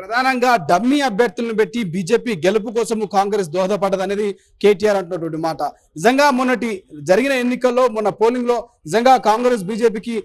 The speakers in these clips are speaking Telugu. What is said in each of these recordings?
ప్రధానంగా డమ్మీ అభ్యర్థులను పెట్టి బీజేపీ గెలుపు కోసం కాంగ్రెస్ దోహదపడ్డది అనేది కేటీఆర్ అంటున్నటువంటి మాట. నిజంగా మొన్నటి జరిగిన ఎన్నికల్లో మొన్న పోలింగ్ లో నిజంగా కాంగ్రెస్ బీజేపీకి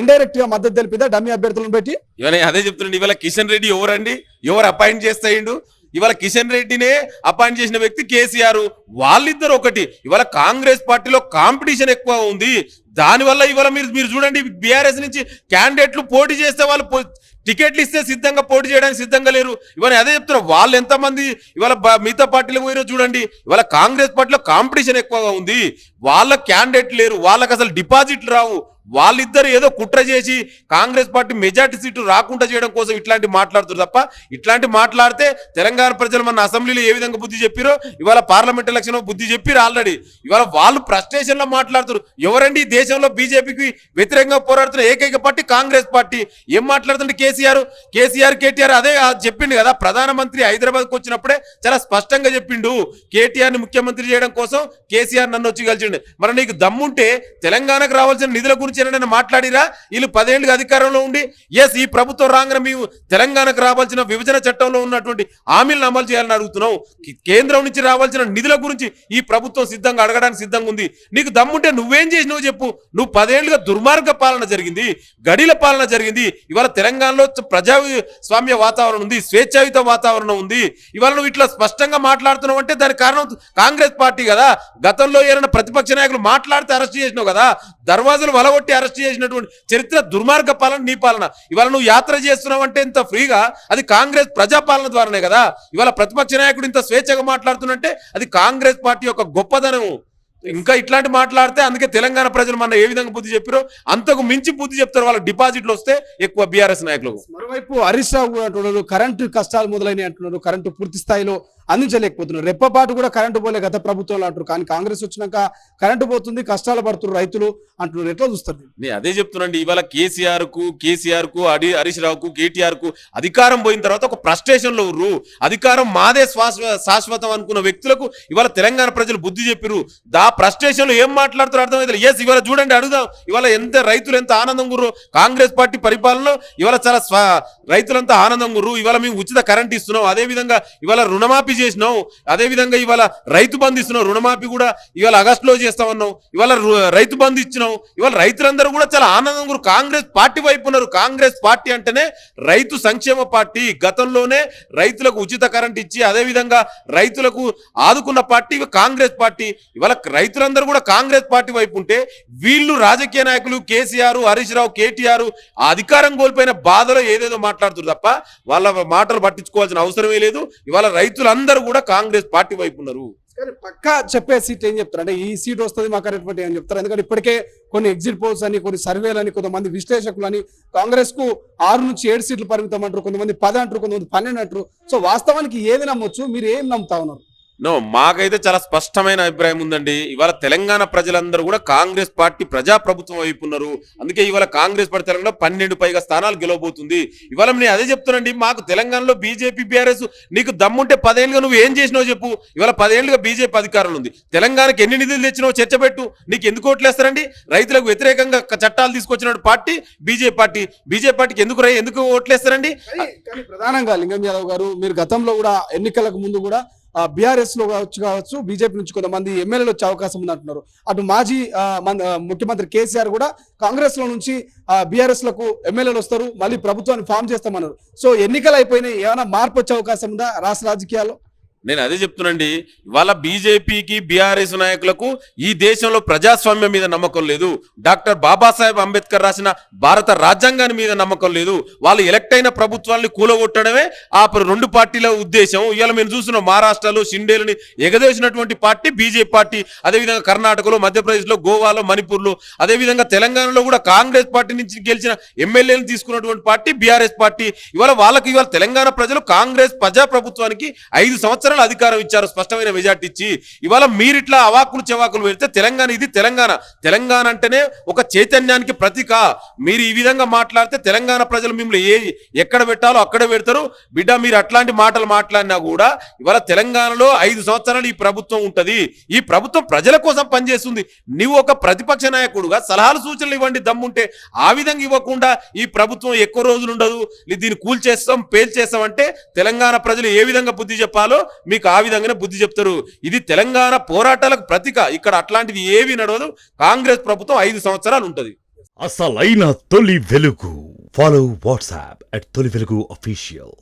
ఇండైరెక్ట్ గా మద్దతు తెలిపిదా డమ్మీ అభ్యర్థులను పెట్టి? ఇవాళ అదే చెప్తున్నాడు. ఇవాళ కిషన్ రెడ్డి ఎవరండి, ఎవరు అపాయింట్ చేస్తాయిండు? ఇవాళ కిషన్ రెడ్డినే అపాయింట్ చేసిన వ్యక్తి కేసీఆర్. వాళ్ళిద్దరు ఒకటి. ఇవాళ కాంగ్రెస్ పార్టీలో కాంపిటీషన్ ఎక్కువ ఉంది. దానివల్ల ఇవాళ మీరు చూడండి, బీఆర్ఎస్ నుంచి క్యాండిడేట్లు పోటీ చేస్తే వాళ్ళు టికెట్లు ఇస్తే సిద్ధంగా పోటీ చేయడానికి సిద్ధంగా లేరు. ఇవాళ అదే చెప్తున్నారు. వాళ్ళు ఎంతమంది ఇవాళ మిగతా పార్టీలకు పోయినా చూడండి. ఇవాళ కాంగ్రెస్ పార్టీలో కాంపిటీషన్ ఎక్కువగా ఉంది. వాళ్ళ క్యాండిడేట్ లేరు, వాళ్ళకి అసలు డిపాజిట్లు రావు. వాళ్ళిద్దరు ఏదో కుట్ర చేసి కాంగ్రెస్ పార్టీ మెజార్టీ సీటు రాకుండా చేయడం కోసం ఇట్లాంటి మాట్లాడుతారు తప్ప, ఇట్లాంటి మాట్లాడితే తెలంగాణ ప్రజలు మన అసెంబ్లీలో ఏ విధంగా బుద్ధి చెప్పారో ఇవాళ పార్లమెంట్ ఎలక్షన్ బుద్ధి చెప్పారు ఆల్రెడీ. ఇవాళ వాళ్ళు ఫ్రస్ట్రేషన్ లో మాట్లాడుతారు. ఎవరండి దేశంలో బీజేపీకి వ్యతిరేకంగా పోరాడుతున్న ఏకైక పార్టీ కాంగ్రెస్ పార్టీ. ఏం మాట్లాడుతుంటే కేటీఆర్ అదే చెప్పిండు కదా. ప్రధానమంత్రి హైదరాబాద్కి వచ్చినప్పుడే చాలా స్పష్టంగా చెప్పిండు, కేటీఆర్ ని ముఖ్యమంత్రి చేయడం కోసం కేసీఆర్ నన్ను వచ్చి కలిసిండు. మరి నీకు దమ్ముంటే తెలంగాణకు రావాల్సిన నిధుల గురించి మాట్లాడిరా? వీళ్ళు 10 ఏళ్ళుగా అధికారంలో ఉండి ఈ ప్రభుత్వం రాగానే మేము తెలంగాణకు రావాల్సిన విభజన చట్టంలో ఉన్నటువంటి హామీలను అమలు చేయాలని అడుగుతున్నావు. కేంద్రం నుంచి రావాల్సిన నిధుల గురించి ఈ ప్రభుత్వం సిద్ధంగా అడగడానికి సిద్ధంగా ఉంది. నీకు దమ్ముంటే నువ్వేం చేసినావు చెప్పు. నువ్వు 10 ఏళ్ళుగా దుర్మార్గ పాలన జరిగింది, గడిల పాలన జరిగింది. ఇవాళ తెలంగాణలో ప్రజాస్వామ్య వాతావరణం ఉంది, స్వేచ్ఛాయుత వాతావరణం ఉంది. ఇవాళ నువ్వు ఇట్లా స్పష్టంగా మాట్లాడుతున్నావు అంటే దానికి కారణం కాంగ్రెస్ పార్టీ కదా. గతంలో ఏమైనా ప్రతిపక్ష నాయకులు మాట్లాడితే అరెస్ట్ చేసినావు కదా. దర్వాజాలు వలగొట్టి అరెస్ట్ చేసినటువంటి చరిత్ర దుర్మార్గ పాలన నీ పాలన. ఇవాళ నువ్వు యాత్ర చేస్తున్నావు అంటే ఇంత ఫ్రీగా అది కాంగ్రెస్ ప్రజాపాలన ద్వారానే కదా. ఇవాళ ప్రతిపక్ష నాయకుడు ఇంత స్వేచ్ఛగా మాట్లాడుతున్నట్టే అది కాంగ్రెస్ పార్టీ యొక్క గొప్పదనం. ఇంకా ఇట్లాంటి మాట్లాడితే అందుకే తెలంగాణ ప్రజలు మన ఏ విధంగా బుద్ధి చెప్పారో అంతకు మించి బుద్ధి చెప్తారు వాళ్ళకి డిపాజిట్లు వస్తే ఎక్కువ బీఆర్ఎస్ నాయకులకు. మరోవైపు హరీష్ రావు అంటున్నారు కరెంటు కష్టాలు మొదలైనవి అంటున్నారు, కరెంటు పూర్తి స్థాయిలో అందించలేకపోతున్నారు. రెప్పపాటు కూడా కరెంటు పోలే గత ప్రభుత్వంలో అంటారు. కానీ కాంగ్రెస్ వచ్చినాక కరెంటు పోతుంది, కష్టాలు పడుతున్నారు రైతులు అంటున్నారు. ఎట్లా చూస్తారు? నేను అదే చెప్తున్నాండి. ఇవాళ కేసీఆర్ కు హరీష్ రావుకు కేటీఆర్ కు అధికారం పోయిన తర్వాత ఒక ఫ్రస్ట్రేషన్ లో ఉర్రు. అధికారం మాదే శాశ్వతం అనుకున్న వ్యక్తులకు ఇవాళ తెలంగాణ ప్రజలు బుద్ధి చెప్పిరు. ఫ్రస్ట్రేషన్ లో ఏం మాట్లాడుతారో అర్థమైతే. ఇవాళ చూడండి, అడుగుదాం. ఇవాళ రైతులు ఎంత ఆనందం గుర్రు. కాంగ్రెస్ పార్టీ పరిపాలనలో ఇవాళ చాలా రైతులంతా ఆనందం గుర్రు. ఇవాళ మేము ఉచిత కరెంట్ ఇస్తున్నాం, అదే విధంగా ఇవాళ రుణమాఫీ చేసినాం, అదే విధంగా ఇవాళ రైతు బంధు ఇస్తున్నాం. రుణమాఫీ కూడా ఇవాళ ఆగస్టులో చేస్తామన్నాం. ఇవాళ రైతు బంధు ఇచ్చినాం. ఇవాళ రైతులందరూ కూడా చాలా ఆనందం గురు. కాంగ్రెస్ పార్టీ వైపు ఉన్నారు. కాంగ్రెస్ పార్టీ అంటేనే రైతు సంక్షేమ పార్టీ. గతంలోనే రైతులకు ఉచిత కరెంట్ ఇచ్చి అదే విధంగా రైతులకు ఆదుకున్న పార్టీ కాంగ్రెస్ పార్టీ. ఇవాళ రైతులందరూ కూడా కాంగ్రెస్ పార్టీ వైపు ఉంటే వీళ్ళు రాజకీయ నాయకులు కేసీఆర్, హరీష్ రావు, కేటీఆర్ అధికారం కోల్పోయిన బాధలో ఏదేదో మాట్లాడుతున్నారు తప్ప వాళ్ళ మాటలు పట్టించుకోవాల్సిన అవసరమే లేదు. ఇవాళ రైతులందరూ కూడా కాంగ్రెస్ పార్టీ వైపు ఉన్నారు. పక్కా చెప్పే సీట్ ఏం చెప్తారు అంటే ఈ సీట్ వస్తుంది మాకు అనేటువంటి ఏం చెప్తారు? ఎందుకంటే ఇప్పటికే కొన్ని ఎగ్జిట్ పోల్స్ అని, కొన్ని సర్వేలు అని, కొంతమంది విశ్లేషకులు అని కాంగ్రెస్ కు 6 నుంచి 7 సీట్లు పరిమితం అంటారు, కొంతమంది 10 అంటారు, కొంతమంది 12 అంటారు. సో వాస్తవానికి ఏది నమ్మొచ్చు? మీరు ఏం నమ్ముతా ఉన్నారు? మాకైతే చాలా స్పష్టమైన అభిప్రాయం ఉందండి. ఇవాళ తెలంగాణ ప్రజలందరూ కూడా కాంగ్రెస్ పార్టీ ప్రజాప్రభుత్వం వైపు ఉన్నారు. అందుకే ఇవాళ కాంగ్రెస్ పార్టీ తెలంగాణలో 12 పైగా స్థానాలు గెలవబోతుంది. ఇవాళ నేను అదే చెప్తానండి. మాకు తెలంగాణలో బీజేపీ బీఆర్ఎస్ నీకు దమ్ముంటే 10 ఏళ్ళుగా నువ్వు ఏం చేసినావు చెప్పు. ఇవాళ 10 ఏళ్ళుగా బీజేపీ అధికారంలో ఉంది. తెలంగాణకి ఎన్ని నిధులు తెచ్చినావు చర్చ పెట్టు. నీకు ఎందుకు ఓట్లేస్తారండి? రైతులకు వ్యతిరేకంగా చట్టాలు తీసుకొచ్చిన పార్టీ బీజేపీ పార్టీ. బీజేపీ పార్టీకి ఎందుకు ఓట్లేస్తారండి? కానీ ప్రధానంగా లింగం యాదవ్ గారు, మీరు గతంలో కూడా ఎన్నికలకు ముందు కూడా బీఆర్ఎస్ లో కావచ్చు బీజేపీ నుంచి కొంతమంది ఎమ్మెల్యేలు వచ్చే అవకాశం ఉంది అంటున్నారు. అటు మాజీ ముఖ్యమంత్రి కేసీఆర్ కూడా కాంగ్రెస్ లో నుంచి బీఆర్ఎస్ లకు ఎమ్మెల్యేలు వస్తారు, మళ్ళీ ప్రభుత్వాన్ని ఫామ్ చేస్తామన్నారు. సో ఎన్నికలు అయిపోయినాయి, ఏమైనా మార్పు వచ్చే అవకాశం ఉందా రాష్ట్ర రాజకీయాల్లో? నేను అదే చెప్తున్నాండి. ఇవాళ బీజేపీకి బీఆర్ఎస్ నాయకులకు ఈ దేశంలో ప్రజాస్వామ్యం మీద నమ్మకం లేదు. డాక్టర్ బాబాసాహెబ్ అంబేద్కర్ రాసిన భారత రాజ్యాంగాన్ని మీద నమ్మకం లేదు. వాళ్ళు ఎలక్ట్ అయిన ప్రభుత్వాన్ని కూలగొట్టడమే ఆ 2 పార్టీల ఉద్దేశం. ఇవాళ మేము చూస్తున్నాం మహారాష్ట్రలో షిండేలని ఎగదేసినటువంటి పార్టీ బీజేపీ పార్టీ. అదేవిధంగా కర్ణాటకలో, మధ్యప్రదేశ్లో, గోవాలో, మణిపూర్లో, అదేవిధంగా తెలంగాణలో కూడా కాంగ్రెస్ పార్టీ నుంచి గెలిచిన ఎమ్మెల్యేలను తీసుకున్నటువంటి పార్టీ బీఆర్ఎస్ పార్టీ. ఇవాళ తెలంగాణ ప్రజలు కాంగ్రెస్ ప్రజాప్రభుత్వానికి 5 సంవత్సరాలు సంవత్సరాలు అధికారం ఇచ్చారు స్పష్టమైన మెజార్టీ ఇచ్చి. ఇవాళ మీరిట్లా అవాకులు చెవాకులు పెడితే తెలంగాణ ఇది తెలంగాణ అంటేనే ఒక చైతన్యానికి ప్రతీక. మీరు ఈ విధంగా మాట్లాడితే తెలంగాణ ప్రజలు మిమ్మల్ని ఎక్కడ పెట్టాలో అక్కడే పెడతారు బిడ్డ. మీరు అట్లాంటి మాటలు మాట్లాడినా కూడా ఇవాళ తెలంగాణలో 5 సంవత్సరాలు ఈ ప్రభుత్వం ఉంటది. ఈ ప్రభుత్వం ప్రజల కోసం పనిచేస్తుంది. నువ్వు ఒక ప్రతిపక్ష నాయకుడుగా సలహాలు సూచనలు ఇవ్వండి దమ్ముంటే. ఆ విధంగా ఇవ్వకుండా ఈ ప్రభుత్వం ఎక్కువ రోజులు ఉండదు, దీన్ని కూల్చేస్తాం పేల్చేస్తాం అంటే తెలంగాణ ప్రజలు ఏ విధంగా బుద్ధి చెప్పాలో మీకు ఆ విధంగానే బుద్ధి చెప్తారు. ఇది తెలంగాణ పోరాటాలకు ప్రతీక. ఇక్కడ అట్లాంటిది ఏవి నడవదు. కాంగ్రెస్ ప్రభుత్వం 5 సంవత్సరాలు ఉంటది. అసలైన తొలి వెలుగు. ఫాలో వాట్సాప్ @తొలి వెలుగు official.